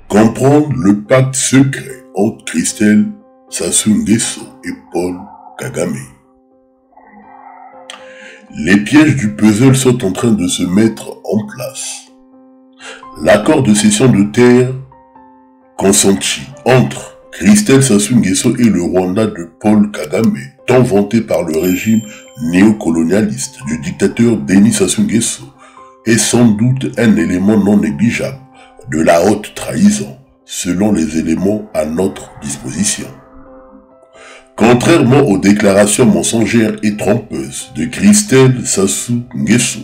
Comprendre le pacte secret entre Christelle Sassou Nguesso et Paul Kagame. Les pièges du puzzle sont en train de se mettre en place. L'accord de cession de terre consenti entre Christelle Sassou Nguesso et le Rwanda de Paul Kagame, tant vanté par le régime néocolonialiste du dictateur Denis Sassou Nguesso, est sans doute un élément non négligeable de la haute trahison, selon les éléments à notre disposition. Contrairement aux déclarations mensongères et trompeuses de Christelle Sassou Nguesso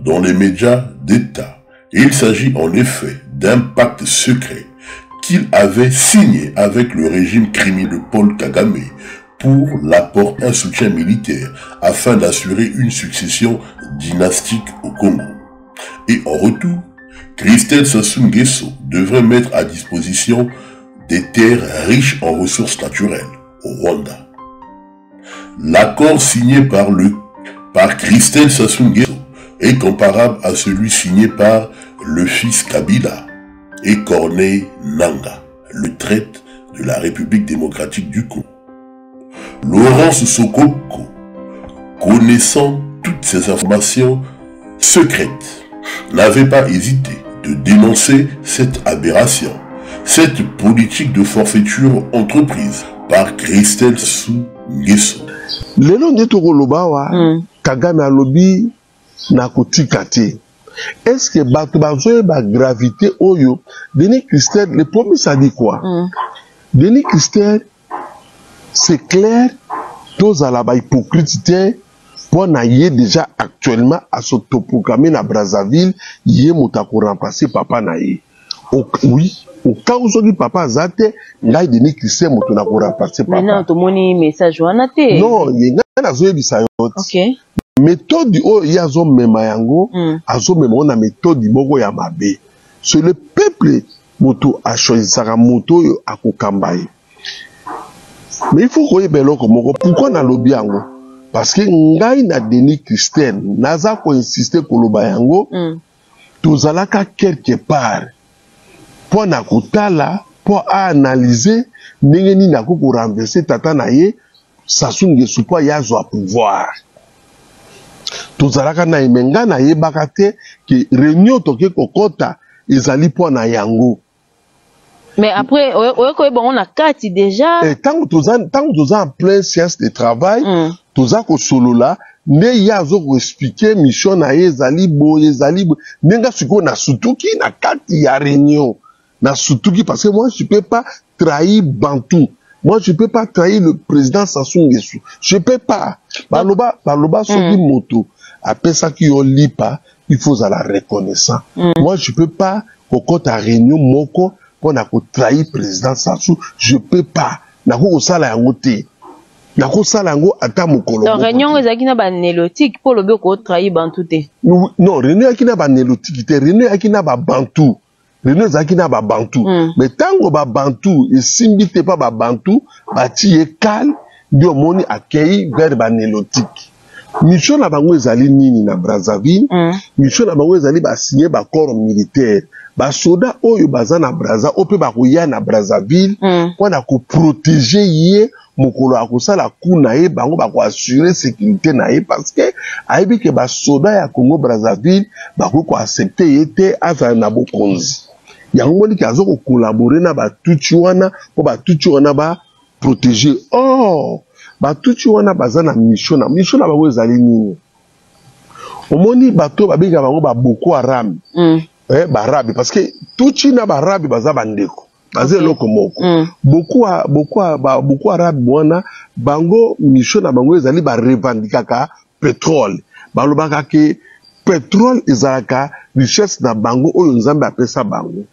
dans les médias d'État, il s'agit en effet d'un pacte secret qu'il avait signé avec le régime criminel de Paul Kagame pour l'apporter un soutien militaire afin d'assurer une succession dynastique au Congo. Et en retour, Christelle Sassou Nguesso devrait mettre à disposition des terres riches en ressources naturelles au Rwanda. L'accord signé par Christelle Sassou Nguesso est comparable à celui signé par le fils Kabila et Corneille Nangaa, le traître de la République démocratique du Congo. Laurence Sokoko, connaissant toutes ces informations secrètes, n'avait pas hésité de dénoncer cette aberration, cette politique de forfaiture entreprise par Christelle Sassou Nguesso. Lelo ndeto koloba wa Kagame alobi na kotika te. Est-ce que bato bazoye ba gravité oyo Denis Christelle, le premier ça dit quoi? Denis Christelle, c'est clair, tous à la ba hypocrite pour naïe déjà actuellement à s'autoproclamer na Brazzaville, yé motako remplacer papa naïe. Oui, au cas où ce papa zate, là Denis Christelle motako remplacer papa. Maintenant tout moni message wanate. Non, yé na zoye bisayote. OK. Méthode o yazo mema yango, azo mema na méthode moko ya mabe. C'est le peuple moto a choisi sa moto yo akokambaye. Mais il faut koyeba eloko moko pourquoi na lobi yango? Parce que ngai na Denis Christelle naza ko insister koloba yango tozalaka quelque part pour na kotala pour analyser ndenge nini akoko renverser tata na ye Sassou Nguesso po yazo a pouvoir. Tozalaka na emenga na yebaka te que réunion toke kokota ezali po na yango. Mais après, on a kati déjà. Tant que nous en plein séance de travail, nous avons solola, ne yazo expliquer mission na ezali bo, nenga suko na sutuki na kati ya réunion. Na sutuki parce que moi je peux pas trahir Bantou. Moi je peux pas trahir le président Sassou Nguesso. Je peux pas. Baloba soki moto. Après ça qui on lit pas, il faut à la reconnaissance. Moi je peux pas kokota réunion moko on a trahir président Sassou, je peux pas. Nako sala yango te. Nako sala yango ata mokolo. Donc réunion ezaki na ba nélotique pour le bien ko trahir Bantou te. Non, réunion ezaki na ba nélotique te, réunion ezaki na ba Bantou. Réunion ezaki na ba Bantou. Mais tango ba Bantou et simbi te pas ba Bantou, ba ti e kal dio moni accueilli vers ba nélotique. Mission na bango ezali nini na Brazzaville? Mission na bango ezali ba signer ba corps militaire. Ba soda oyo baza na Brazza ope ba koya na Brazzaville pour na ko protéger ye mokolo akosala kuna ye bango ba ko assurer sécurité na ye parce que ayebi ke ba soda ya Congo Brazzaville ba ko accepter yete aza na bokonzi. Yango moni ki azo ko collaborer na ba tuchi wana po ba tuchi wana ba protéger. Oh, ba tuchi wana baza na mission na bango ezali nini? Omoni bato ba benga bango ba Boko Haram. Barabi parce que tuchi na barabi baza bandeko baza loko moko beaucoup arabe bwana bango mission na bango ezali ba revendikaka pétrole balobaka ke pétrole ezalaka richesse na bango oyo nzambe apesa bango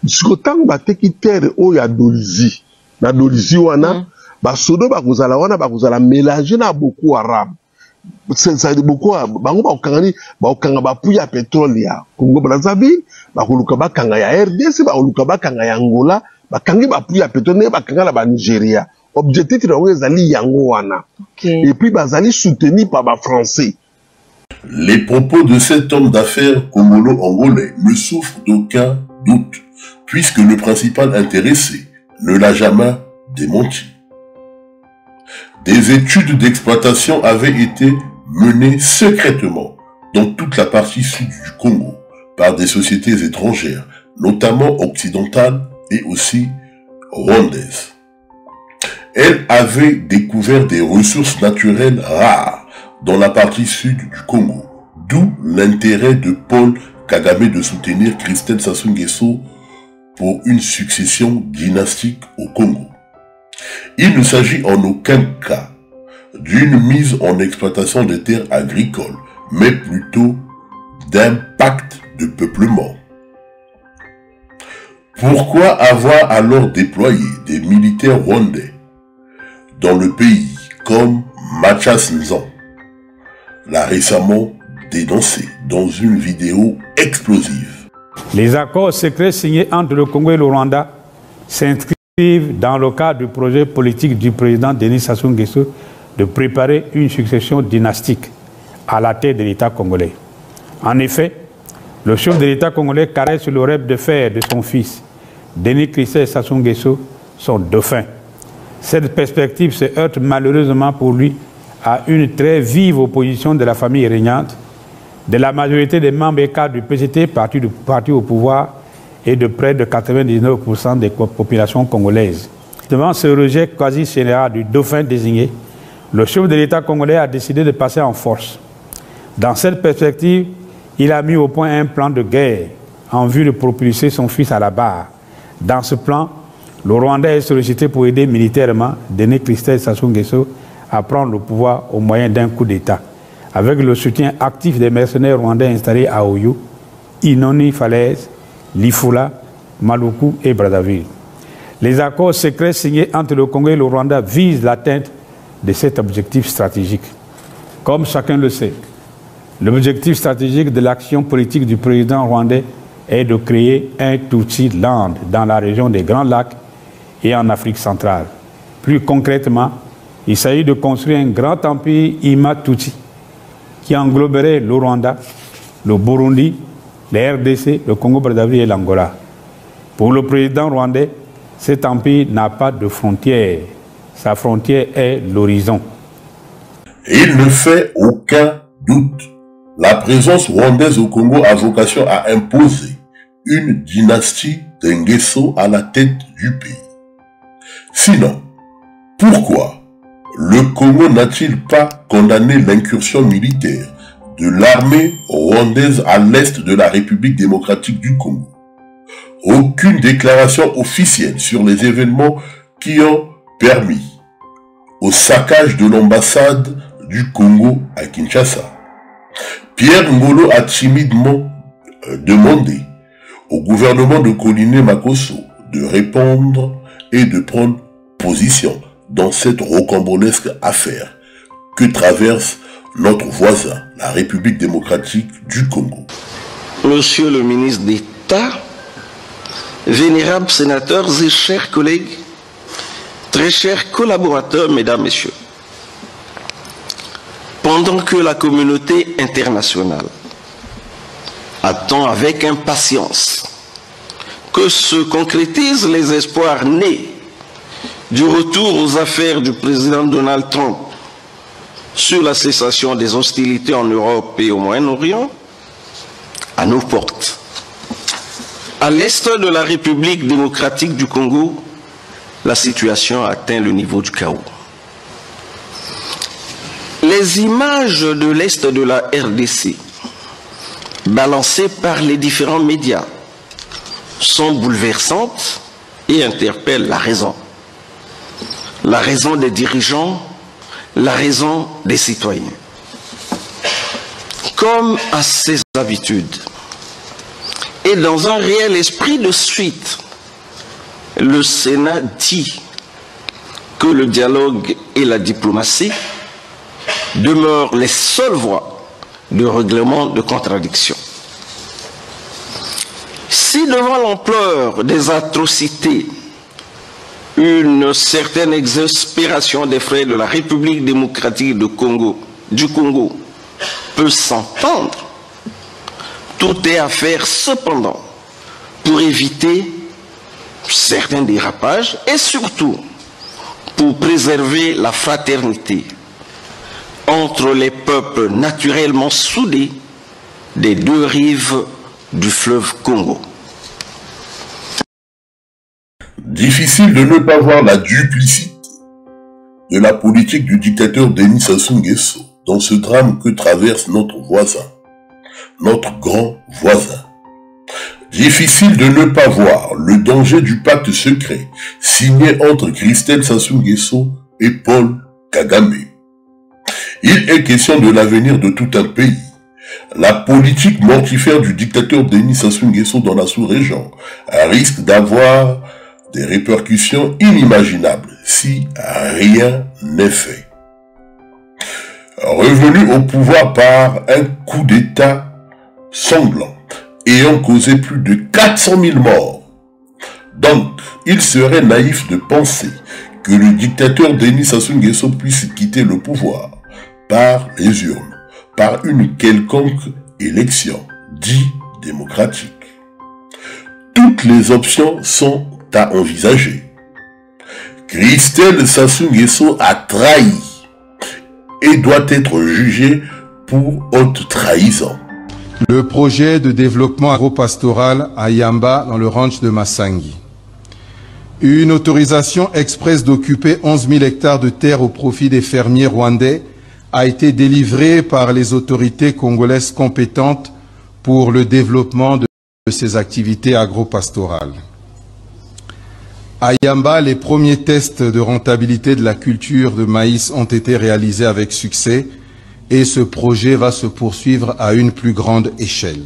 siko tango bateki terre oyo ya dolizi na dolizi wana basodo bakozala wana bakozala mélanger na beaucoup arabe. Ça dit beaucoup bango ba bapuya pétrole ya Congo Brazzaville bakoluka bakanga ya RDC bakoluka bakanga ya Angola bakangi bapuya pétrole bakanga la ba Nigeria objectif na ezali yango wana et puis bazali soutenu par ba français. Les propos de cet homme d'affaires congolo-angolais ne souffrent d'aucun doute. puisque le principal intéressé ne l'a jamais démenti. Des études d'exploitation avaient été menées secrètement dans toute la partie sud du Congo par des sociétés étrangères, notamment occidentales et aussi rwandaises. Elle avait découvert des ressources naturelles rares dans la partie sud du Congo, d'où l'intérêt de Paul Kagame de soutenir Christelle Sassou Nguesso pour une succession dynastique au Congo. Il ne s'agit en aucun cas d'une mise en exploitation des terres agricoles, mais plutôt d'un pacte de peuplement. Pourquoi avoir alors déployé des militaires rwandais dans le pays comme Mathias Nzan l'a récemment dénoncé dans une vidéo explosive? Les accords secrets signés entre le Congo et le Rwanda s'inscrivent dans le cadre du projet politique du président Denis Sassou Nguesso de préparer une succession dynastique à la tête de l'État congolais. En effet, le chef de l'État congolais caresse le rêve de fer de son fils, Denis Christelle Sassou Nguesso, son dauphin. Cette perspective se heurte malheureusement pour lui à une très vive opposition de la famille régnante, de la majorité des membres et cadres du PCT, parti au pouvoir, et de près de 99% des populations congolaises. Devant ce rejet quasi général du dauphin désigné, le chef de l'État congolais a décidé de passer en force. Dans cette perspective, il a mis au point un plan de guerre en vue de propulser son fils à la barre. Dans ce plan, le Rwanda est sollicité pour aider militairement Denis Christelle Sassou Nguesso à prendre le pouvoir au moyen d'un coup d'État, avec le soutien actif des mercenaires rwandais installés à Oyo, Inoni Falaise, Lifula, Maluku et Brazzaville. Les accords secrets signés entre le Congo et le Rwanda visent l'atteinte de cet objectif stratégique. Comme chacun le sait, l'objectif stratégique de l'action politique du président rwandais est de créer un Tutsi Land dans la région des Grands Lacs et en Afrique centrale. Plus concrètement, il s'agit de construire un grand empire Ima-Tutsi qui engloberait le Rwanda, le Burundi, les RDC, le Congo-Brazzaville et l'Angola. Pour le président rwandais, cet empire n'a pas de frontières. Sa frontière est l'horizon. Il ne fait aucun doute. La présence rwandaise au Congo a vocation à imposer une dynastie de Nguesso à la tête du pays. Sinon, pourquoi le Congo n'a-t-il pas condamné l'incursion militaire de l'armée rwandaise à l'est de la République démocratique du Congo? Aucune déclaration officielle sur les événements qui ont permis au saccage de l'ambassade du Congo à Kinshasa. Pierre Ngolo a timidement demandé au gouvernement de Koliné Makosso de répondre et de prendre position dans cette rocambolesque affaire que traverse notre voisin, la République démocratique du Congo. Monsieur le ministre d'État, vénérables sénateurs et chers collègues, très chers collaborateurs, mesdames, messieurs, pendant que la communauté internationale attend avec impatience que se concrétisent les espoirs nés du retour aux affaires du président Donald Trump sur la cessation des hostilités en Europe et au Moyen-Orient, à nos portes, à l'est de la République démocratique du Congo, la situation a atteint le niveau du chaos. Les images de l'est de la RDC, balancées par les différents médias, sont bouleversantes et interpellent la raison. La raison des dirigeants, la raison des citoyens. Comme à ses habitudes, et dans un réel esprit de suite, le Sénat dit que le dialogue et la diplomatie demeurent les seules voies de règlement de contradiction. Si devant l'ampleur des atrocités, une certaine exaspération des frères de la République démocratique du Congo peut s'entendre, tout est à faire cependant pour éviter certains dérapages et surtout pour préserver la fraternité entre les peuples naturellement soudés des deux rives du fleuve Congo. Difficile de ne pas voir la duplicité de la politique du dictateur Denis Sassou Nguesso dans ce drame que traverse notre voisin, notre grand voisin. Difficile de ne pas voir le danger du pacte secret signé entre Christelle Sassou Nguesso et Paul Kagame. Il est question de l'avenir de tout un pays. La politique mortifère du dictateur Denis Sassou Nguesso dans la sous-région risque d'avoir des répercussions inimaginables si rien n'est fait. Revenu au pouvoir par un coup d'État sanglant, ayant causé plus de 400 000 morts. Donc, il serait naïf de penser que le dictateur Denis Sassou Nguesso puisse quitter le pouvoir par les urnes, par une quelconque élection dite démocratique. Toutes les options sont à envisager. Christelle Sassou Nguesso a trahi et doit être jugée pour haute trahison. Le projet de développement agropastoral à Yamba dans le ranch de Massangi. Une autorisation express d'occuper 11 000 hectares de terre au profit des fermiers rwandais a été délivrée par les autorités congolaises compétentes pour le développement de ces activités agropastorales. À Yamba, les premiers tests de rentabilité de la culture de maïs ont été réalisés avec succès et ce projet va se poursuivre à une plus grande échelle.